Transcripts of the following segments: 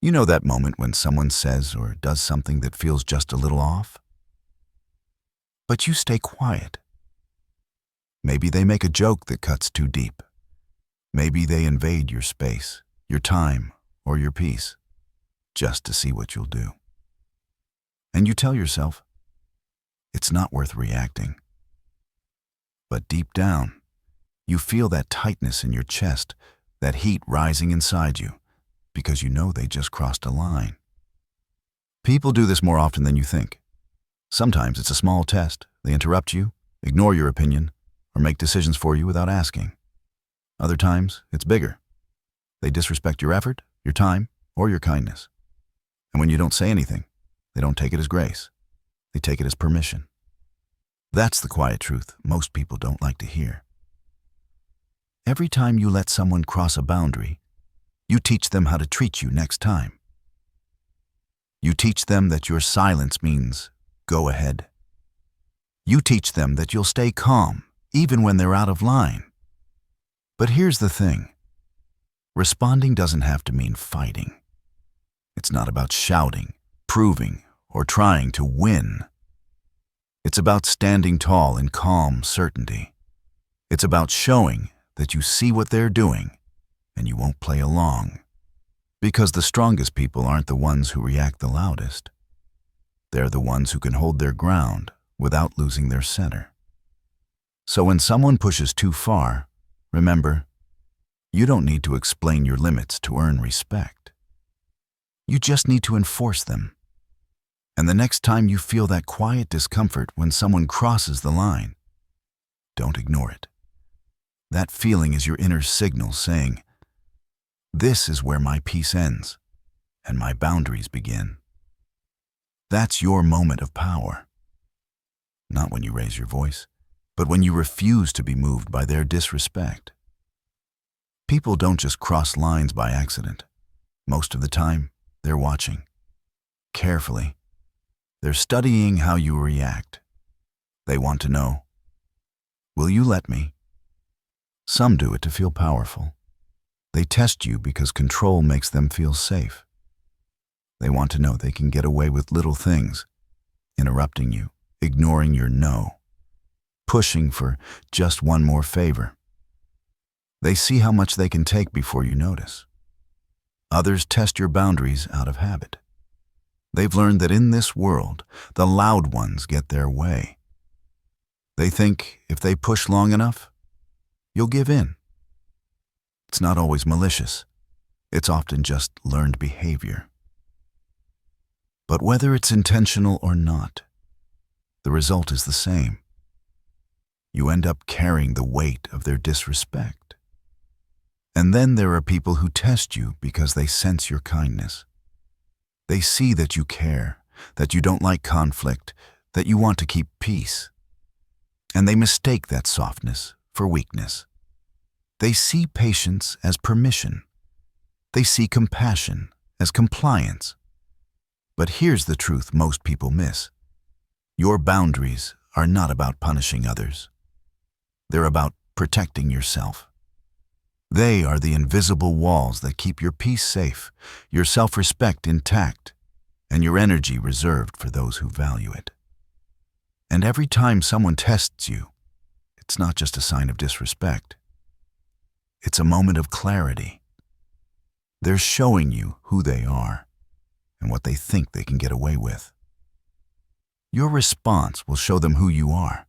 You know that moment when someone says or does something that feels just a little off? But you stay quiet. Maybe they make a joke that cuts too deep. Maybe they invade your space, your time, or your peace, just to see what you'll do. And you tell yourself, it's not worth reacting. But deep down, you feel that tightness in your chest, that heat rising inside you, because you know they just crossed a line. People do this more often than you think. Sometimes it's a small test. They interrupt you, ignore your opinion, or make decisions for you without asking. Other times, it's bigger. They disrespect your effort, your time, or your kindness. And when you don't say anything, they don't take it as grace. They take it as permission. That's the quiet truth most people don't like to hear. Every time you let someone cross a boundary, you teach them how to treat you next time. You teach them that your silence means go ahead. You teach them that you'll stay calm even when they're out of line. But here's the thing. Responding doesn't have to mean fighting. It's not about shouting, proving, or trying to win. It's about standing tall in calm certainty. It's about showing that you see what they're doing and you won't play along. Because the strongest people aren't the ones who react the loudest. They're the ones who can hold their ground without losing their center. So when someone pushes too far, remember, you don't need to explain your limits to earn respect. You just need to enforce them. And the next time you feel that quiet discomfort when someone crosses the line, don't ignore it. That feeling is your inner signal saying, this is where my peace ends and my boundaries begin. That's your moment of power. Not when you raise your voice, but when you refuse to be moved by their disrespect. People don't just cross lines by accident. Most of the time, they're watching. Carefully. They're studying how you react. They want to know, will you let me? Some do it to feel powerful. They test you because control makes them feel safe. They want to know they can get away with little things, interrupting you, ignoring your no, pushing for just one more favor. They see how much they can take before you notice. Others test your boundaries out of habit. They've learned that in this world, the loud ones get their way. They think if they push long enough, you'll give in. It's not always malicious. It's often just learned behavior. But whether it's intentional or not, the result is the same. You end up carrying the weight of their disrespect. And then there are people who test you because they sense your kindness. They see that you care, that you don't like conflict, that you want to keep peace. And they mistake that softness for weakness. They see patience as permission. They see compassion as compliance. But here's the truth most people miss. Your boundaries are not about punishing others. They're about protecting yourself. They are the invisible walls that keep your peace safe, your self-respect intact, and your energy reserved for those who value it. And every time someone tests you, it's not just a sign of disrespect. It's a moment of clarity. They're showing you who they are and what they think they can get away with. Your response will show them who you are.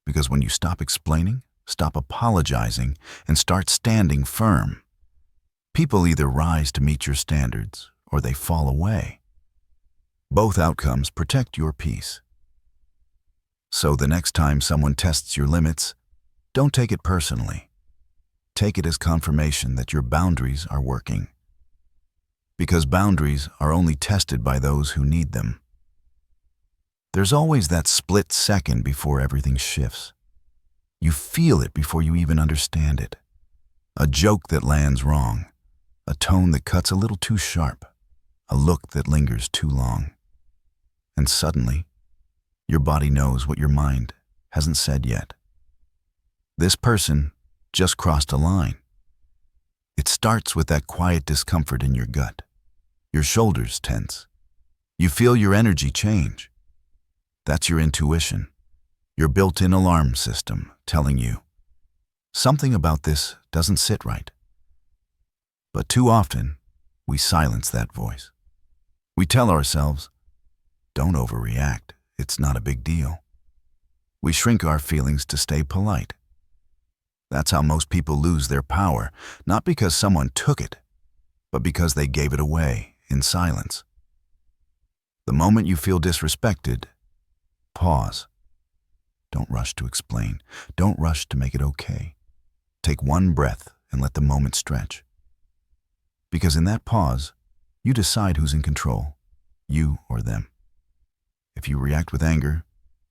Because when you stop explaining, stop apologizing, and start standing firm, people either rise to meet your standards or they fall away. Both outcomes protect your peace. So the next time someone tests your limits, don't take it personally. Take it as confirmation that your boundaries are working. Because boundaries are only tested by those who need them. There's always that split second before everything shifts. You feel it before you even understand it. A joke that lands wrong, a tone that cuts a little too sharp, a look that lingers too long. And suddenly, your body knows what your mind hasn't said yet. This person just crossed a line. It starts with that quiet discomfort in your gut, Your shoulders tense. You feel your energy change. That's your intuition, your built-in alarm system telling you something about this doesn't sit right. But too often, we silence that voice. We tell ourselves, don't overreact, it's not a big deal. We shrink our feelings to stay polite. That's how most people lose their power, not because someone took it, but because they gave it away in silence. The moment you feel disrespected, pause. Don't rush to explain. Don't rush to make it okay. Take one breath and let the moment stretch. Because in that pause, you decide who's in control, you or them. If you react with anger,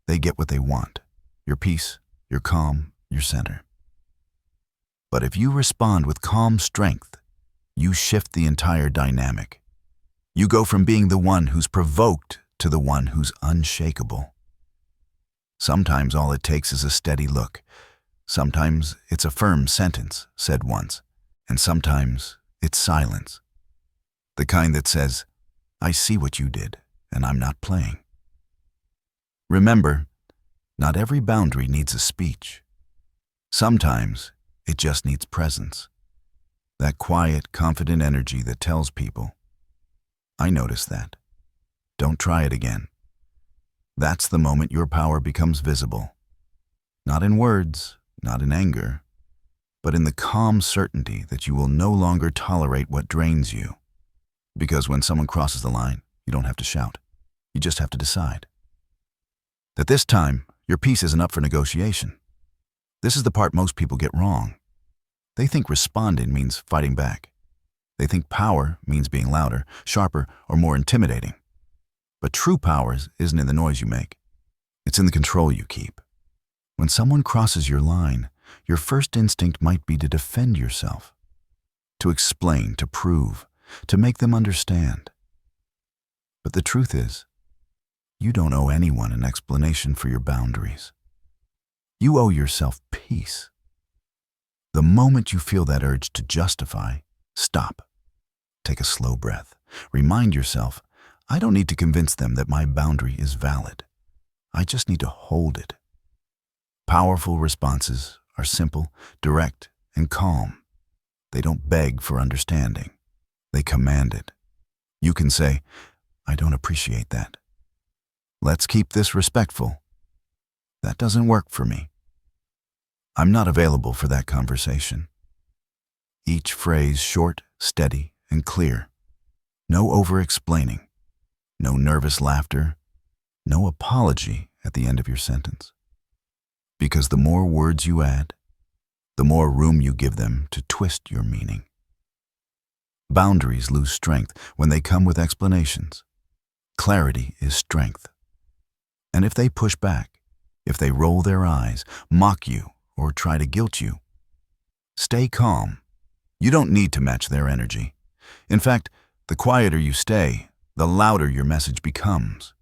they get what they want, your peace, your calm, your center. But if you respond with calm strength, you shift the entire dynamic. You go from being the one who's provoked to the one who's unshakable. Sometimes all it takes is a steady look. Sometimes it's a firm sentence said once, and sometimes it's silence. The kind that says, I see what you did, and I'm not playing. Remember, not every boundary needs a speech. Sometimes it just needs presence. That quiet, confident energy that tells people, I noticed that. Don't try it again. That's the moment your power becomes visible. Not in words, not in anger, but in the calm certainty that you will no longer tolerate what drains you. Because when someone crosses the line, you don't have to shout. You just have to decide. That this time, your peace isn't up for negotiation. This is the part most people get wrong. They think responding means fighting back. They think power means being louder, sharper, or more intimidating. But true power isn't in the noise you make. It's in the control you keep. When someone crosses your line, your first instinct might be to defend yourself, to explain, to prove, to make them understand. But the truth is, you don't owe anyone an explanation for your boundaries. You owe yourself peace. The moment you feel that urge to justify, stop. Take a slow breath. Remind yourself, I don't need to convince them that my boundary is valid. I just need to hold it. Powerful responses are simple, direct, and calm. They don't beg for understanding. They command it. You can say, I don't appreciate that. Let's keep this respectful. That doesn't work for me. I'm not available for that conversation. Each phrase short, steady, and clear. No over-explaining. No nervous laughter. No apology at the end of your sentence. Because the more words you add, the more room you give them to twist your meaning. Boundaries lose strength when they come with explanations. Clarity is strength. And if they push back, if they roll their eyes, mock you, or try to guilt you, stay calm. You don't need to match their energy. In fact, the quieter you stay, the louder your message becomes.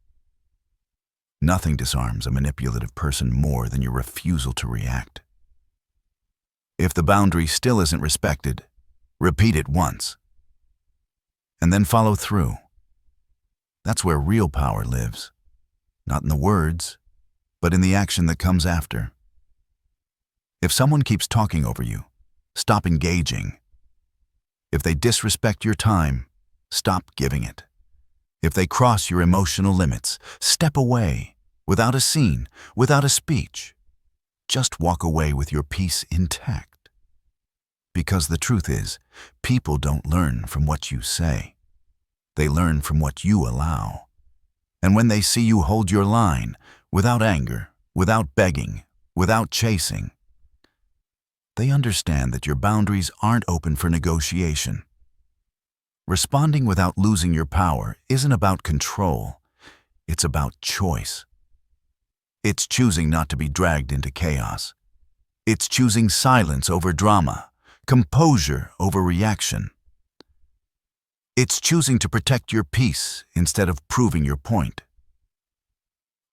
Nothing disarms a manipulative person more than your refusal to react. If the boundary still isn't respected, repeat it once, and then follow through. That's where real power lives. Not in the words, but in the action that comes after. If someone keeps talking over you, stop engaging. If they disrespect your time, stop giving it. If they cross your emotional limits, step away, without a scene, without a speech. Just walk away with your peace intact. Because the truth is, people don't learn from what you say. They learn from what you allow. And when they see you hold your line, without anger, without begging, without chasing, they understand that your boundaries aren't open for negotiation. Responding without losing your power isn't about control. It's about choice. It's choosing not to be dragged into chaos. It's choosing silence over drama, composure over reaction. It's choosing to protect your peace instead of proving your point.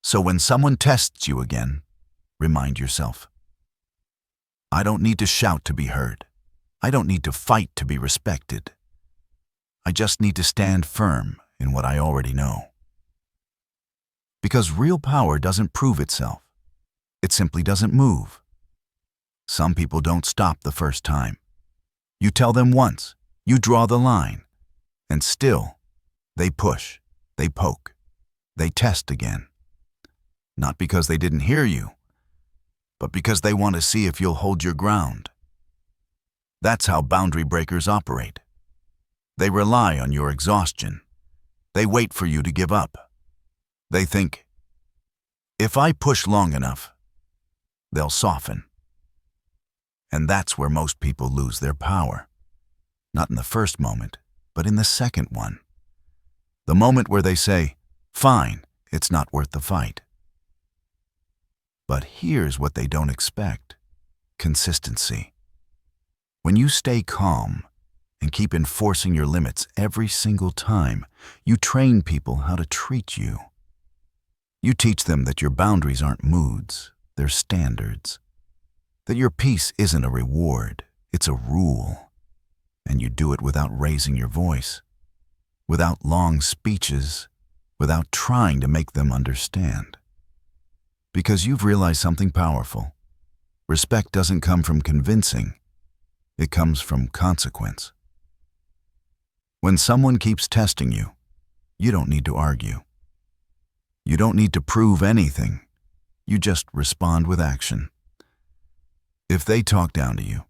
So when someone tests you again, remind yourself, I don't need to shout to be heard. I don't need to fight to be respected. I just need to stand firm in what I already know. Because real power doesn't prove itself. It simply doesn't move. Some people don't stop the first time. You tell them once, you draw the line, and still, they push, they poke, they test again. Not because they didn't hear you, but because they want to see if you'll hold your ground. That's how boundary breakers operate. They rely on your exhaustion. They wait for you to give up. They think, if I push long enough, they'll soften. And that's where most people lose their power. Not in the first moment, but in the second one. The moment where they say, fine, it's not worth the fight. But here's what they don't expect: consistency. When you stay calm and keep enforcing your limits every single time, you train people how to treat you. You teach them that your boundaries aren't moods, they're standards. That your peace isn't a reward, it's a rule. And you do it without raising your voice, without long speeches, without trying to make them understand. Because you've realized something powerful. Respect doesn't come from convincing, it comes from consequence. When someone keeps testing you, you don't need to argue. You don't need to prove anything. You just respond with action. If they talk down to you,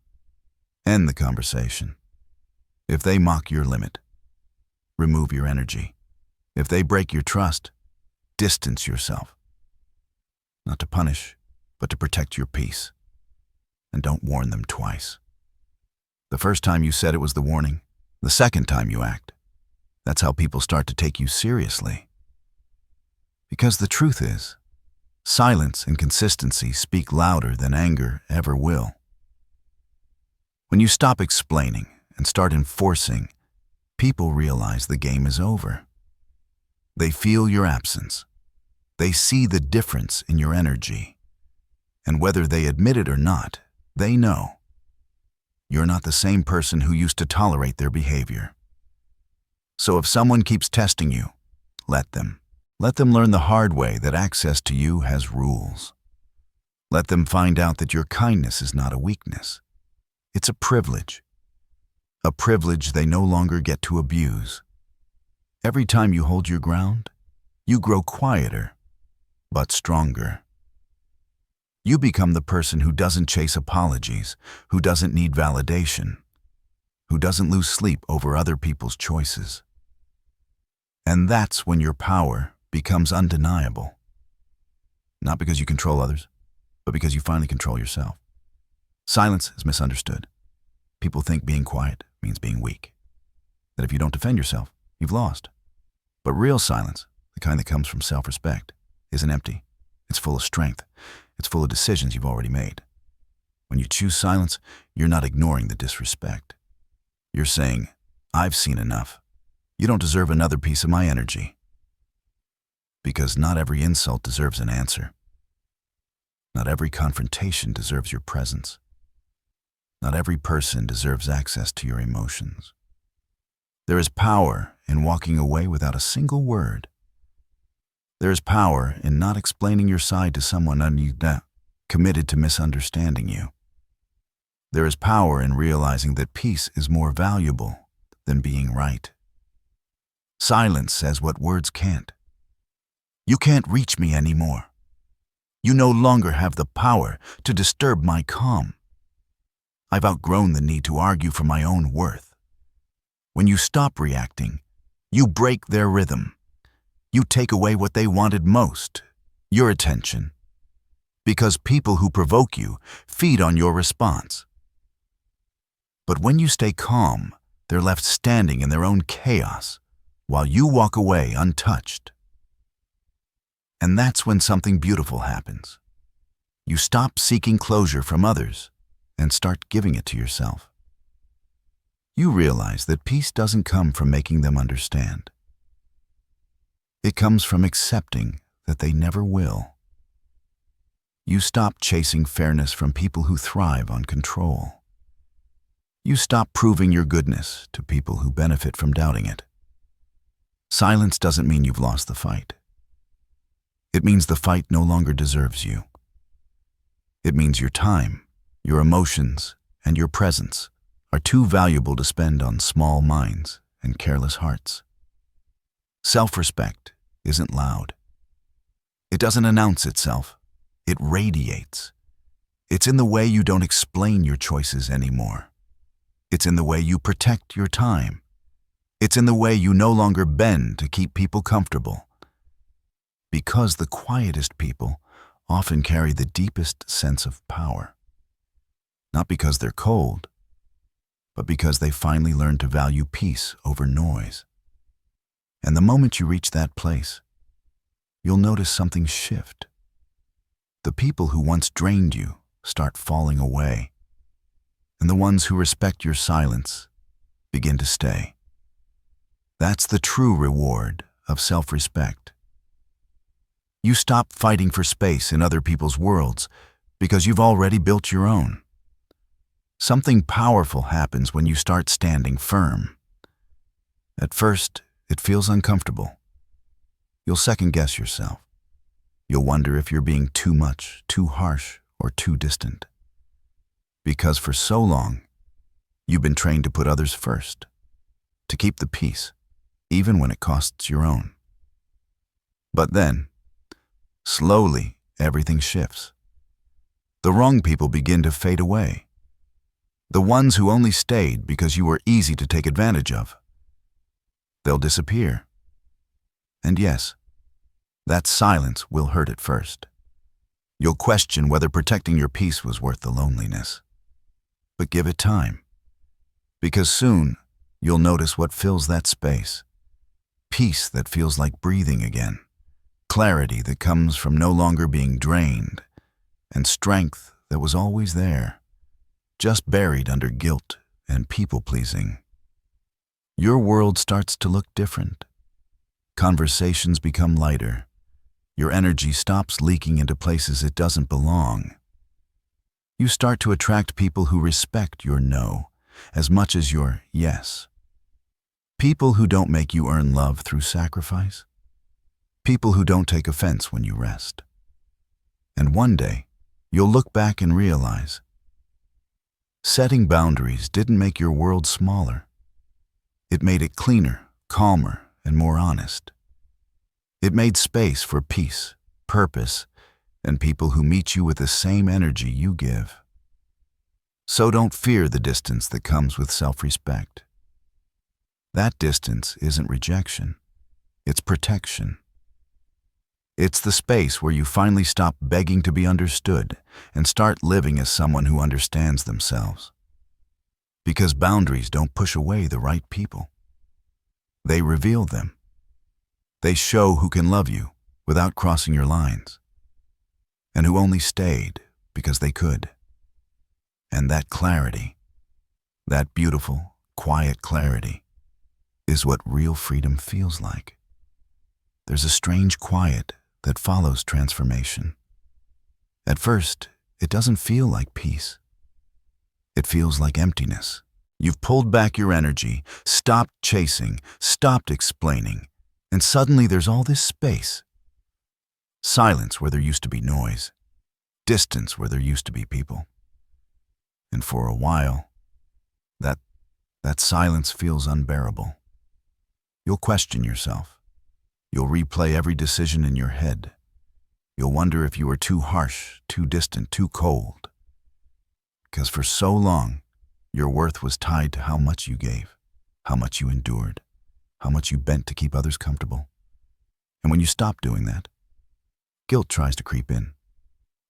end the conversation. If they mock your limit, remove your energy. If they break your trust, distance yourself. Not to punish, but to protect your peace. And don't warn them twice. The first time you said it was the warning. The second time you act. That's how people start to take you seriously. Because the truth is, silence and consistency speak louder than anger ever will. When you stop explaining and start enforcing, people realize the game is over. They feel your absence. They see the difference in your energy. And whether they admit it or not, they know. You're not the same person who used to tolerate their behavior. So if someone keeps testing you, let them. Let them learn the hard way that access to you has rules. Let them find out that your kindness is not a weakness. It's a privilege. A privilege they no longer get to abuse. Every time you hold your ground, you grow quieter, but stronger. You become the person who doesn't chase apologies, who doesn't need validation, who doesn't lose sleep over other people's choices. And that's when your power becomes undeniable. Not because you control others, but because you finally control yourself. Silence is misunderstood. People think being quiet means being weak. That if you don't defend yourself, you've lost. But real silence, the kind that comes from self-respect, isn't empty. It's full of strength. It's full of decisions you've already made. When you choose silence, you're not ignoring the disrespect. You're saying, I've seen enough. You don't deserve another piece of my energy. Because not every insult deserves an answer. Not every confrontation deserves your presence. Not every person deserves access to your emotions. There is power in walking away without a single word. There is power in not explaining your side to someone committed to misunderstanding you. There is power in realizing that peace is more valuable than being right. Silence says what words can't. You can't reach me anymore. You no longer have the power to disturb my calm. I've outgrown the need to argue for my own worth. When you stop reacting, you break their rhythm. You take away what they wanted most, your attention. Because people who provoke you feed on your response. But when you stay calm, they're left standing in their own chaos, while you walk away untouched. And that's when something beautiful happens. You stop seeking closure from others and start giving it to yourself. You realize that peace doesn't come from making them understand. It comes from accepting that they never will. You stop chasing fairness from people who thrive on control. You stop proving your goodness to people who benefit from doubting it. Silence doesn't mean you've lost the fight. It means the fight no longer deserves you. It means your time, your emotions, and your presence are too valuable to spend on small minds and careless hearts. Self-respect isn't loud. It doesn't announce itself. It radiates. It's in the way you don't explain your choices anymore. It's in the way you protect your time. It's in the way you no longer bend to keep people comfortable. Because the quietest people often carry the deepest sense of power. Not because they're cold, but because they finally learned to value peace over noise. And the moment you reach that place, you'll notice something shift. The people who once drained you start falling away, and the ones who respect your silence begin to stay. That's the true reward of self-respect. You stop fighting for space in other people's worlds because you've already built your own. Something powerful happens when you start standing firm. At first, it feels uncomfortable. You'll second-guess yourself. You'll wonder if you're being too much, too harsh, or too distant. Because for so long, you've been trained to put others first, to keep the peace, even when it costs your own. But then, slowly, everything shifts. The wrong people begin to fade away. The ones who only stayed because you were easy to take advantage of. They'll disappear. And yes, that silence will hurt at first. You'll question whether protecting your peace was worth the loneliness. But give it time. Because soon, you'll notice what fills that space. Peace that feels like breathing again. Clarity that comes from no longer being drained. And strength that was always there, just buried under guilt and people-pleasing. Your world starts to look different. Conversations become lighter. Your energy stops leaking into places it doesn't belong. You start to attract people who respect your no as much as your yes. People who don't make you earn love through sacrifice. People who don't take offense when you rest. And one day, you'll look back and realize, setting boundaries didn't make your world smaller. It made it cleaner, calmer, and more honest. It made space for peace, purpose, and people who meet you with the same energy you give. So don't fear the distance that comes with self-respect. That distance isn't rejection, it's protection. It's the space where you finally stop begging to be understood and start living as someone who understands themselves. Because boundaries don't push away the right people. They reveal them. They show who can love you without crossing your lines, and who only stayed because they could. And that clarity, that beautiful, quiet clarity, is what real freedom feels like. There's a strange quiet that follows transformation. At first, it doesn't feel like peace. It feels like emptiness. You've pulled back your energy, stopped chasing, stopped explaining, and suddenly there's all this space. Silence where there used to be noise. Distance where there used to be people. And for a while, that silence feels unbearable. You'll question yourself. You'll replay every decision in your head. You'll wonder if you were too harsh, too distant, too cold. Because for so long, your worth was tied to how much you gave, how much you endured, how much you bent to keep others comfortable. And when you stop doing that, guilt tries to creep in.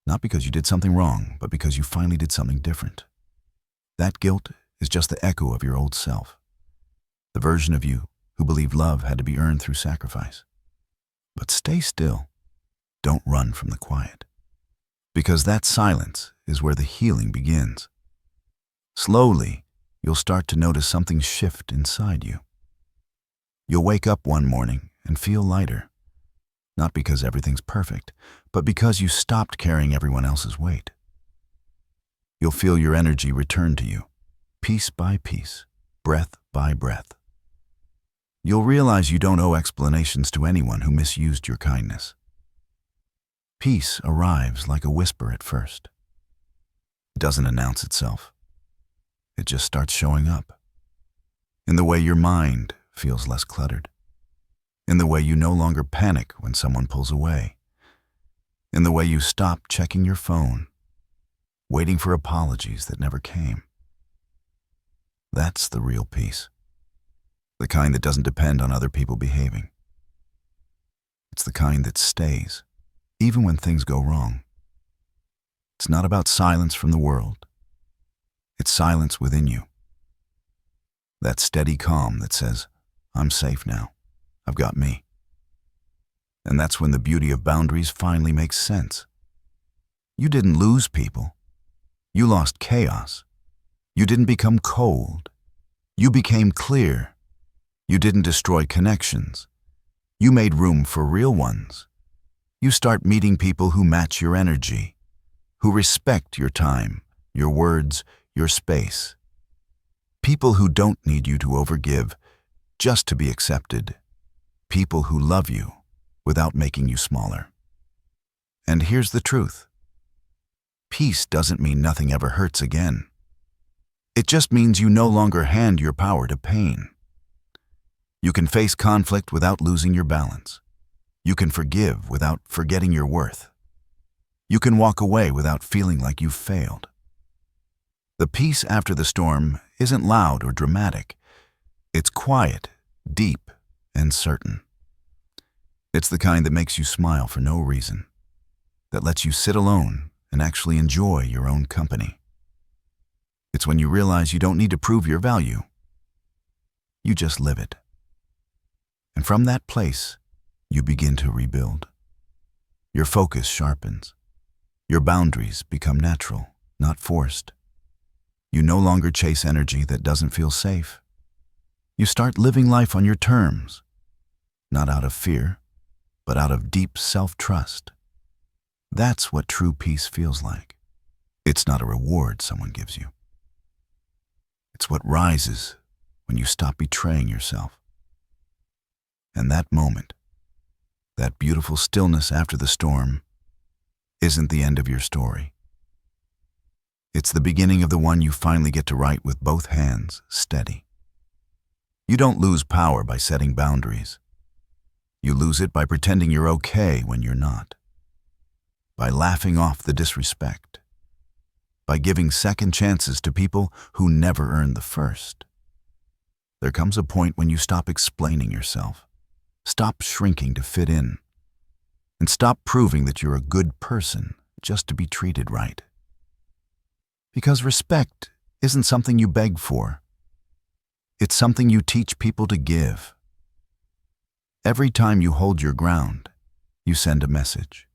Not because you did something wrong, but because you finally did something different. That guilt is just the echo of your old self, the version of you who believed love had to be earned through sacrifice. But stay still. Don't run from the quiet. Because that silence is where the healing begins. Slowly, you'll start to notice something shift inside you. You'll wake up one morning and feel lighter. Not because everything's perfect, but because you stopped carrying everyone else's weight. You'll feel your energy return to you. piece by piece, breath by breath. You'll realize you don't owe explanations to anyone who misused your kindness. Peace arrives like a whisper at first. It doesn't announce itself. It just starts showing up. In the way your mind feels less cluttered. In the way you no longer panic when someone pulls away. In the way you stop checking your phone, waiting for apologies that never came. That's the real peace. The kind that doesn't depend on other people behaving. It's the kind that stays, even when things go wrong. It's not about silence from the world. It's silence within you. That steady calm that says, I'm safe now. I've got me. And that's when the beauty of boundaries finally makes sense. You didn't lose people. You lost chaos. You didn't become cold. You became clear. You didn't destroy connections. You made room for real ones. You start meeting people who match your energy, who respect your time, your words, your space. People who don't need you to overgive just to be accepted. People who love you without making you smaller. And here's the truth. Peace doesn't mean nothing ever hurts again. It just means you no longer hand your power to pain. You can face conflict without losing your balance. You can forgive without forgetting your worth. You can walk away without feeling like you've failed. The peace after the storm isn't loud or dramatic. It's quiet, deep, and certain. It's the kind that makes you smile for no reason, that lets you sit alone and actually enjoy your own company. It's when you realize you don't need to prove your value. You just live it. And from that place, you begin to rebuild. Your focus sharpens. Your boundaries become natural, not forced. You no longer chase energy that doesn't feel safe. You start living life on your terms, not out of fear, but out of deep self-trust. That's what true peace feels like. It's not a reward someone gives you. It's what rises when you stop betraying yourself. And that moment, that beautiful stillness after the storm, isn't the end of your story. It's the beginning of the one you finally get to write with both hands steady. You don't lose power by setting boundaries. You lose it by pretending you're okay when you're not. By laughing off the disrespect. By giving second chances to people who never earned the first. There comes a point when you stop explaining yourself. Stop shrinking to fit in. And stop proving that you're a good person just to be treated right. Because respect isn't something you beg for. It's something you teach people to give. Every time you hold your ground, you send a message.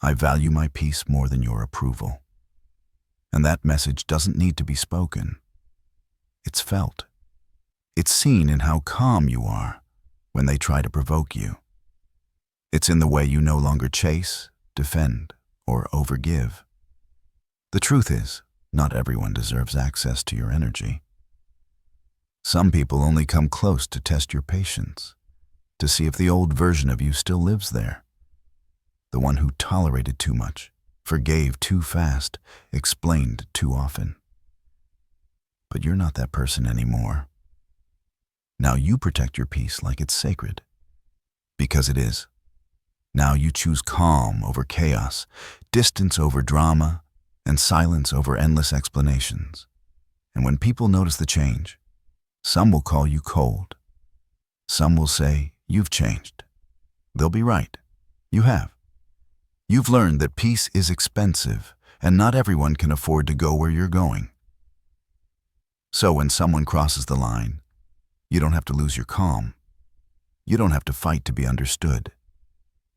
I value my peace more than your approval. And that message doesn't need to be spoken. It's felt. It's seen in how calm you are when they try to provoke you. It's in the way you no longer chase, defend, or overgive. The truth is, not everyone deserves access to your energy. Some people only come close to test your patience, to see if the old version of you still lives there. The one who tolerated too much, forgave too fast, explained too often. But you're not that person anymore. Now you protect your peace like it's sacred. Because it is. Now you choose calm over chaos, distance over drama, and silence over endless explanations. And when people notice the change, some will call you cold. Some will say, you've changed. They'll be right. You have. You've learned that peace is expensive, and not everyone can afford to go where you're going. So when someone crosses the line, you don't have to lose your calm. You don't have to fight to be understood.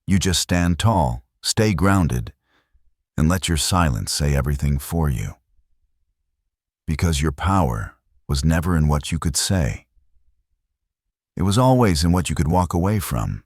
You just stand tall, stay grounded, and let your silence say everything for you. Because your power was never in what you could say. It was always in what you could walk away from,